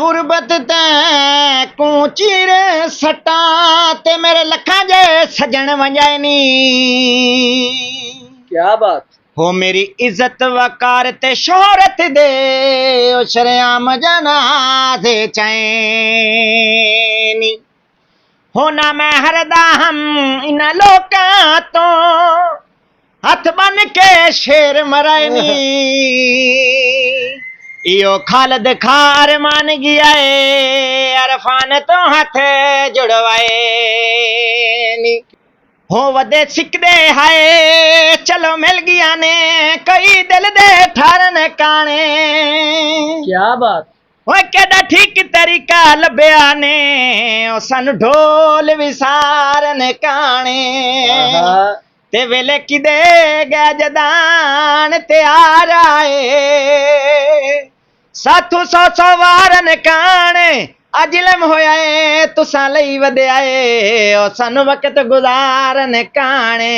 गुरबत तैं चीर सटा ते मेरे लखा जे सजन वंजाए नी। क्या बात। हो मेरी इज्जत वकार ते शोहरत दे ओ शरेआम जनाजे चैनी। हो ना मैं हरदा हम इन लोकां तो हथ बन के शेर मराए नी। इयो खालद खार मान गया है अरफान तो हाथ जुड़वाए नी। हो वदे सिकदे हाय चलो मिल गया ने कई दिल दे ठारन काने। क्या बात। ओए केड़ा ठीक तरीका लभ्या ने ओ सन ढोल विसारन काने। ते वेले किदे गए जदान त्यार आए साथू सौ सौ वारन काने। अजलम होया है तुसा लई वदया है ओ सन वक्त गुजारन काने।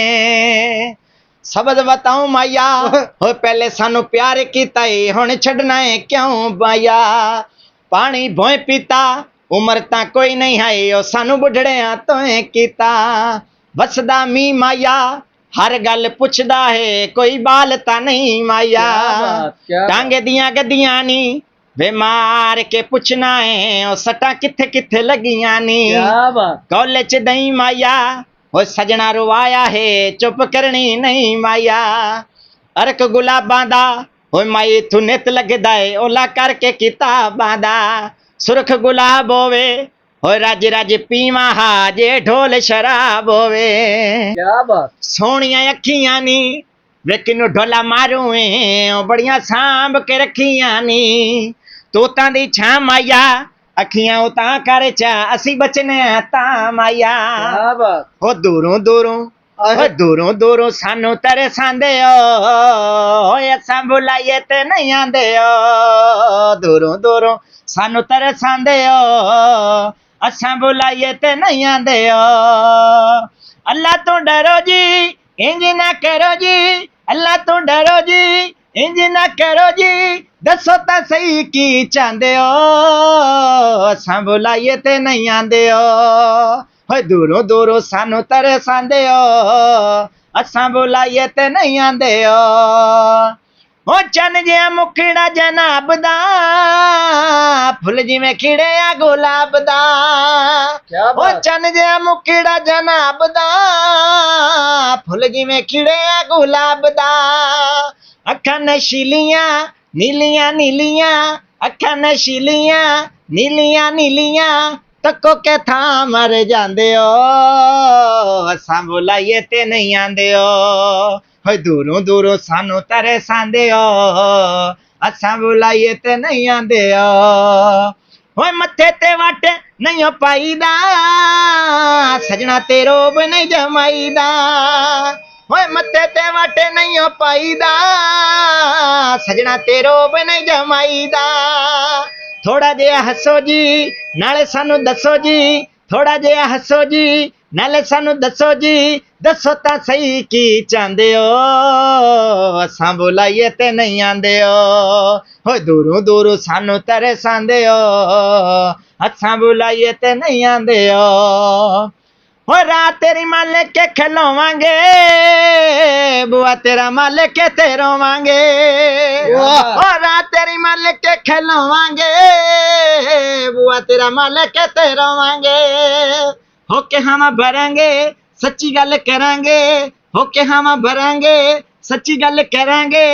सबद बताऊं माया हो पहले सानू प्यार कीता हुण छड़ना है क्यों बाया। पानी भोए पीता उम्र ता कोई नहीं है ओ सानू बुढ़ड़िया तो कीता। वसदा मी माया हर गल पुछदा है कोई बाल ता नहीं माया। टांगे दियां गद्दियां नी वे मार के पुछना है ओ सटा किथे किथे लगियां नी। कौले च दई माया ओ सजना रुवाया है चुप करनी नहीं माया। अरक गुलाबां दा ओ माई तू नित लगदा है ओला करके किताबां दा। सुरख गुलाब होवे ओ रज रज पीवा हा जे ढोल शराब होवे। क्या बात। सोहणियां अखियां नी वे किनू ढोला मारू ओ बड़ियां सांभ के रखियां नी। तोतां दी छां माया अखियां उता कर चा असी बचने ता माया। हो दूरों दूरों दूरों दूरों सानू तरसांदे ओ असां बुलाइए ते नहीं आंदे ओ। दूरों दूरों सानू तरसांदे ओ असां बुलाइए ते नहीं आंदे ओ। अल्लाह तो डरो जी इंज ना करो जी अल्लाह तो डरो जी इंज ना करो जी दसो ता सही की चाहते हो असां बुलाइए ते नहीं आंदे हो। दूरों दूरों सानू तरसांदे हो असां बुलाइए ते नहीं आंदे हो। चन जिहा मुखड़ा जनाब दा फुल जिवें खिड़िया गुलाब दा। ओ चन जिहा मुखड़ा जनाब दा फुल जिवें खिड़िया गुलाब दा। अखां नशीलियां नीलियां नीलियां अखां नशीलियां नीलियां नीलियां तको के था मर जांदे हो असां बुलाइए ते नहीं आंदे हो। दूरों दूरों सानू तरसांदे हो असां बुलाइए ते नहीं आंदे हो। मथे ते वट नहीं पाईदा सजना ते रोब नहीं जमाईदा। मथे ते वट नहीं पाईदा सजना ते रोब नहीं जमाईदा। थोड़ा जिहा हसो जी नाले सानू दसो जी थोड़ा जिहा हसो जी नाले सानू दसो जी दसो ता सही की चाहते हो असां बुलाइए ते नहीं आंदे हो। दूरों दूरों सानू तरसांदे हो असां बुलाइए ते नहीं आंदे हो। रात तेरी मालिक के खिलवांगे बुआ तेरा मालिक के ते रोवांगे। रात तेरी मालिक के खिलवांगे बुआ तेरा मालिक के ते रोवांगे। होके हम भरांगे सच्ची गल करांगे होके हम भरांगे सच्ची गल करांगे।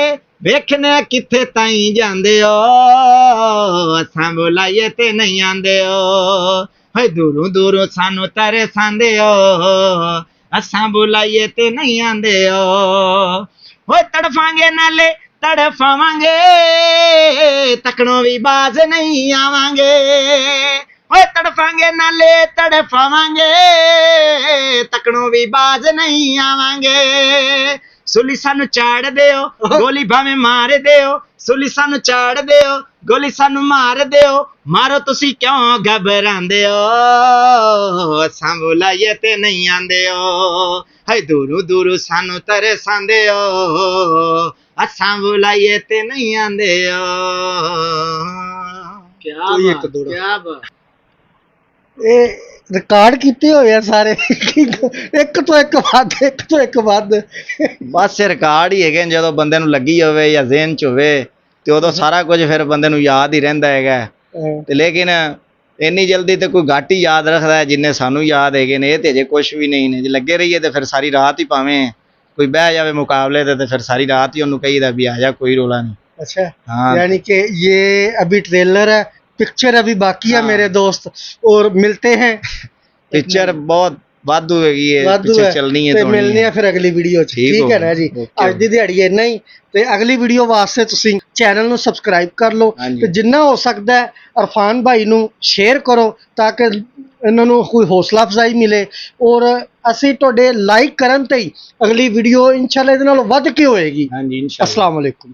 वेखने किथे ताई जांदे हो असां बुलाइए ते नहीं आंदे हो। दूरों दूरों सानू तरसांदे हो असां बुलाइए ते नहीं आंदे हो। तड़फांगे नाले तड़फावांगे तकड़ों भी बाज नहीं आवांगे। तड़फांगे नाले तड़फावांगे तकड़ों भी बाज नहीं आवांगे। सुली सानू चाड़ देओ गोली भावें मार देओ सुली सानू चाड़ देओ गोली सानू मार देओ। मारो तुसी क्यों घबरांदे हो असां बुलाइए ते नहीं आंदे हो। दूरों दूरों सानू तरसांदे हो असां बुलाइए ते नहीं आंदे हो। क्या कोई बात, एक दौड़ा। क्या बात। ਇਹ ਰਿਕਾਰਡ ਕੀਤੇ ਹੋਏ ਆ ਸਾਰੇ ਇੱਕ ਤੋਂ ਇੱਕ ਵੱਧ ਬਸ ਰਿਕਾਰਡ ਹੀ ਹੈਗੇ ਨੇ, ਜਦੋਂ ਬੰਦੇ ਨੂੰ ਲੱਗੀ ਹੋਵੇ ਜਾਂ ਜ਼ਿਹਨ 'ਚ ਹੋਵੇ ਤੇ ਉਦੋਂ ਸਾਰਾ ਕੁਝ ਫਿਰ ਬੰਦੇ ਨੂੰ ਯਾਦ ਹੀ ਰਹਿੰਦਾ ਹੈਗਾ। ਤੇ ਲੇਕਿਨ ਇੰਨੀ ਜਲਦੀ ਤੇ ਕੋਈ ਘੱਟ ਹੀ ਯਾਦ ਰੱਖਦਾ ਹੈ ਜਿੰਨੇ ਸਾਨੂੰ ਯਾਦ ਹੈਗੇ ਨੇ। ਇਹ ਤੇ ਅਜੇ ਕੁਛ ਵੀ ਨਹੀਂ ਨੇ, ਜੇ ਲੱਗੇ ਰਹੀਏ ਤੇ ਫਿਰ ਸਾਰੀ ਰਾਤ ਹੀ ਭਾਵੇਂ ਕੋਈ ਬਹਿ ਜਾਵੇ ਮੁਕਾਬਲੇ ਤੇ ਫਿਰ ਸਾਰੀ ਰਾਤ ਹੀ ਉਹਨੂੰ ਕਹੀਦਾ ਵੀ ਆ ਜਾ, ਕੋਈ ਰੋਲਾ ਨਹੀਂ। अच्छा हाँ। यानी कि ये अभी ट्रेलर है, पिक्चर अभी बाकी है हाँ। मेरे दोस्त, और मिलते हैं। पिक्चर बहुत वाधू हैगी है, वाधू पिक्चर है चलनी है ते तो मिलने हैं फिर अगली वीडियो च। ठीक ठीक है हो ना जी, ओके ਅੱਜ ਦੀ ਦਿਹਾੜੀ ਇੰਨਾ ਹੀ। ਤੇ ਅਗਲੀ ਵੀਡੀਓ ਵਾਸਤੇ ਤੁਸੀਂ ਚੈਨਲ ਨੂੰ ਸਬਸਕ੍ਰਾਈਬ ਕਰ ਲਓ ਹਾਂਜੀ। ਤੇ ਜਿੰਨਾ ਹੋ ਸਕਦਾ ਹੈ ਇਰਫਾਨ ਭਾਈ ਨੂੰ ਸ਼ੇਅਰ ਕਰੋ ਤਾਂ ਕਿ ਇਹਨਾਂ ਨੂੰ ਕੋਈ ਹੌਸਲਾ ਅਫਜ਼ਾਈ ਮਿਲੇ। ਔਰ ਅਸੀਂ ਤੁਹਾਡੇ ਲਾਈਕ ਕਰਨ ਤੇ ਹੀ ਅਗਲੀ ਵੀਡੀਓ ਇਨਸ਼ਾਅੱਲਾ ਇਹਦੇ ਨਾਲ ਵੱਧ ਕੇ ਹੋਏਗੀ। हाँ जी इंशाल्लाह। अस्सलाम वालेकुम।